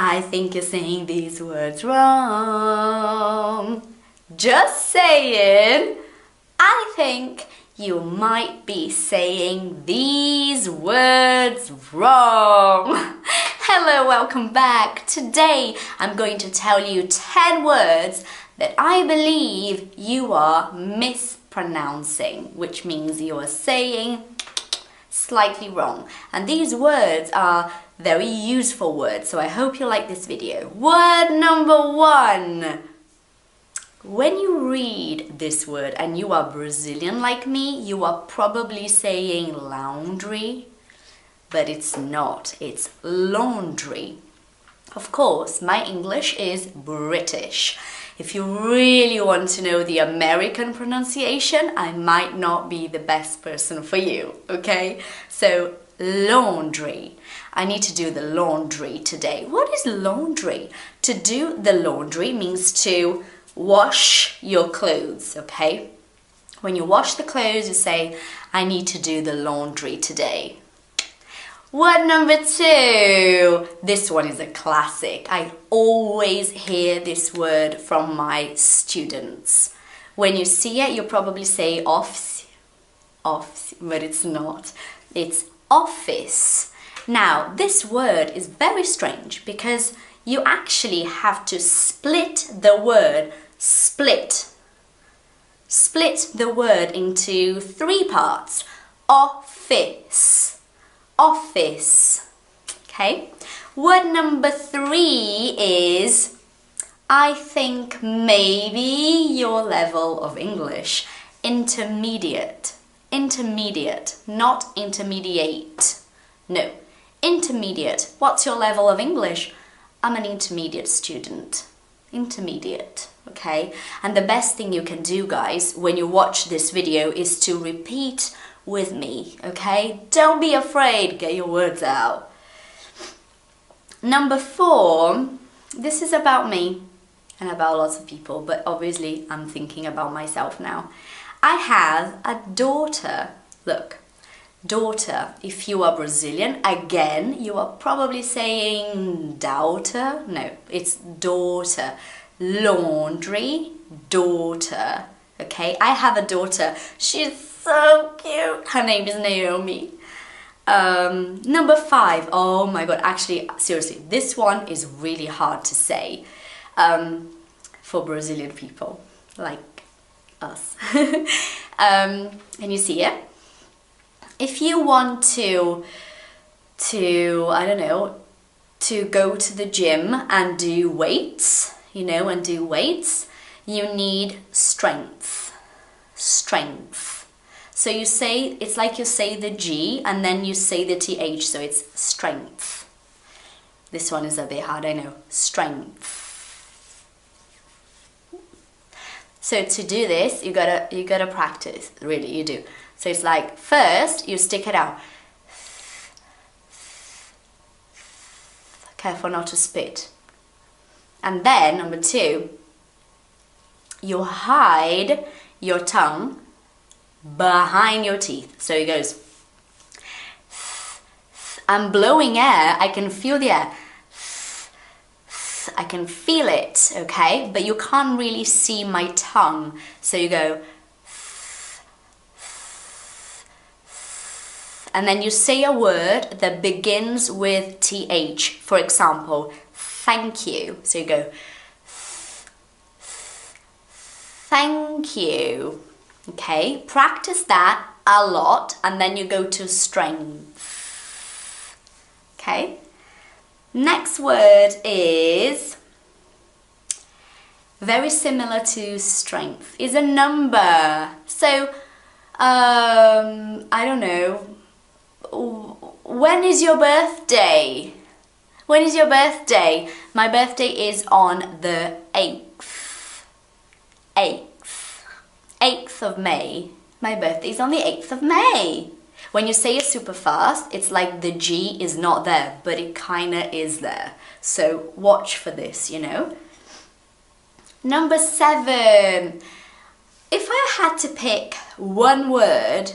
I think you're saying these words wrong. Just saying. I think you might be saying these words wrong. Hello, welcome back. Today I'm going to tell you 10 words that I believe you are mispronouncing, which means you are saying slightly wrong. And these words are very useful words, so I hope you like this video. Word number 1. When you read this word and you are Brazilian like me, you are probably saying laundry, but it's not. It's laundry. Of course, my English is British. If you really want to know the American pronunciation, I might not be the best person for you, okay? So, laundry. I need to do the laundry today. What is laundry? To do the laundry means to wash your clothes, okay? When you wash the clothes, you say, I need to do the laundry today. Word number 2. This one is a classic. I always hear this word from my students. When you see it, you probably say office, but it's not. It's office. Now, this word is very strange because you actually have to split the word, split the word into 3 parts. Office, office, okay? Word number 3 is, I think maybe your level of English, intermediate, intermediate, not intermediate, no, intermediate. What's your level of English? I'm an intermediate student. Intermediate, okay? And the best thing you can do, guys, when you watch this video is to repeat with me, okay? Don't be afraid, get your words out. Number 4, this is about me and about lots of people, but obviously I'm thinking about myself now. I have a daughter. Look. Daughter, if you are Brazilian, again, you are probably saying daughter. No, it's daughter. Laundry, daughter. Okay, I have a daughter. She's so cute. Her name is Naomi. Number 5. Oh my god, actually, seriously, this one is really hard to say for Brazilian people like us. Can you see it? If you want to I don't know, to go to the gym and do weights, you know, and do weights, you need strength. Strength. So you say, it's like you say the G and then you say the TH, so it's strength. This one is a bit hard, I know. Strength. So to do this, you gotta practice, really, you do. So it's like, first, you stick it out. Careful not to spit. And then, number 2, you hide your tongue behind your teeth. So it goes, I'm blowing air, I can feel the air. I can feel it, okay? But you can't really see my tongue. So you go, and then you say a word that begins with TH. For example, thank you. So you go, thank you. Okay, practice that a lot and then you go to strength. Okay, next word is very similar to strength, is a number. So, I don't know. When is your birthday? When is your birthday? My birthday is on the 8th. 8th of May. My birthday is on the 8th of May. When you say it super fast, it's like the G is not there, but it kinda is there. So watch for this, you know. Number 7. If I had to pick one word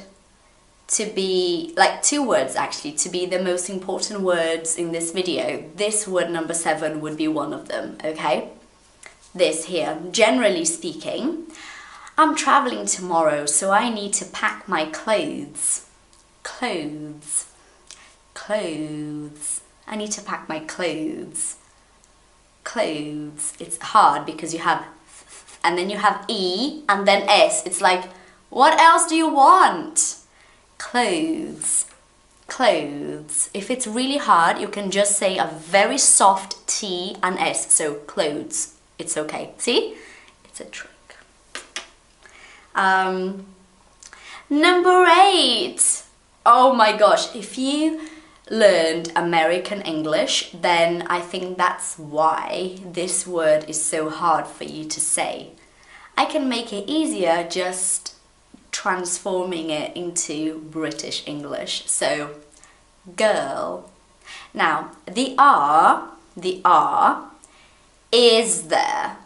to be, like 2 words actually, to be the most important words in this video, this word number 7 would be one of them, okay? This here, generally speaking, I'm traveling tomorrow, so I need to pack my clothes. Clothes. Clothes. I need to pack my clothes. Clothes. It's hard because you have and then you have E and then S. It's like, what else do you want? Clothes. Clothes. If it's really hard, you can just say a very soft T and S. So clothes. It's okay. See? It's a trick. Number 8. Oh my gosh. If you learned American English, then I think that's why this word is so hard for you to say. I can make it easier just transforming it into British English. So, girl. Now, the R is there,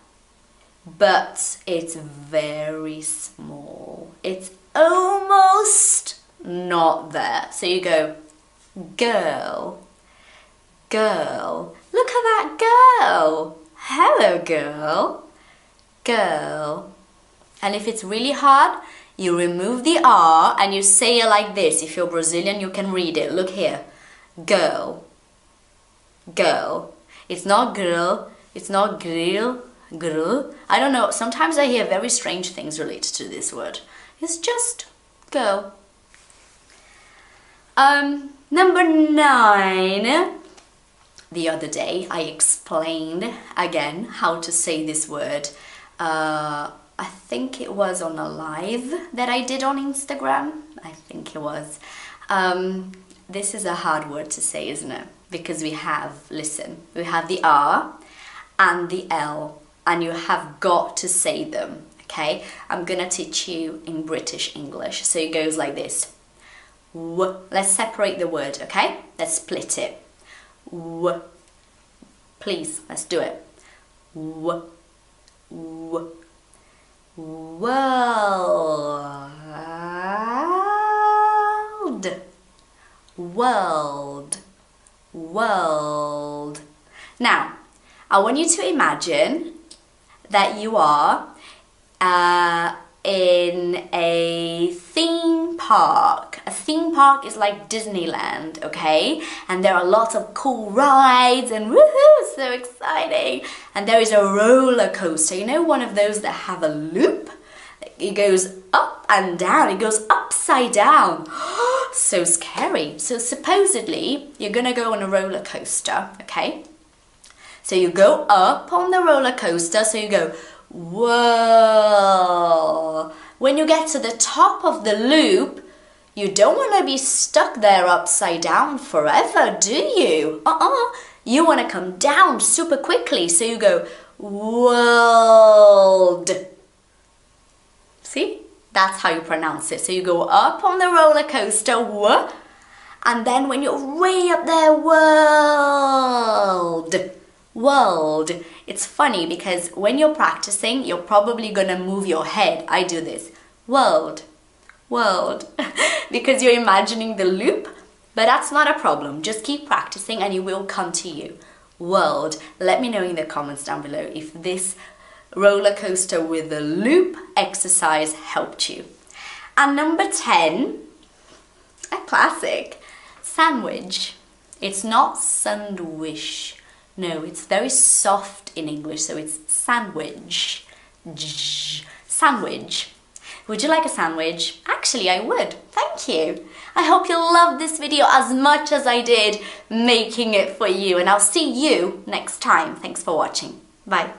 but it's very small. It's almost not there. So you go, girl, girl. Look at that girl. Hello, girl. Girl. And if it's really hard, you remove the R and you say it like this. If you're Brazilian, you can read it. Look here. Girl. Girl. It's not girl. It's not grill. Grill. I don't know. Sometimes I hear very strange things related to this word. It's just girl. Number 9. The other day I explained again how to say this word. I think it was on a live that I did on Instagram. I think it was. This is a hard word to say, isn't it? Because we have, listen, we have the R and the L, and you have got to say them, okay? I'm gonna teach you in British English. So it goes like this. W. Let's separate the word, okay? Let's split it. W. Please, let's do it. W. W. World. World. World. Now, I want you to imagine that you are in a theme park. A theme park is like Disneyland, okay? And there are lots of cool rides and woohoo, so exciting. And there is a roller coaster, you know, one of those that have a loop? It goes up and down, it goes upside down. So scary. So supposedly, you're gonna go on a roller coaster, okay? So you go up on the roller coaster, so you go, whoa. When you get to the top of the loop, you don't want to be stuck there upside down forever, do you? You want to come down super quickly, so you go, world. See? That's how you pronounce it. So you go up on the roller coaster, and then when you're way up there, world. World. It's funny because when you're practicing, you're probably gonna move your head. I do this. World. World. Because you're imagining the loop, but that's not a problem. Just keep practicing and it will come to you. World. Let me know in the comments down below if this roller coaster with the loop exercise helped you. And number 10, a classic, sandwich. It's not sandwich. No, it's very soft in English, so it's sandwich. Sandwich. Would you like a sandwich? Actually, I would. Thank you. I hope you loved this video as much as I did making it for you, and I'll see you next time. Thanks for watching. Bye.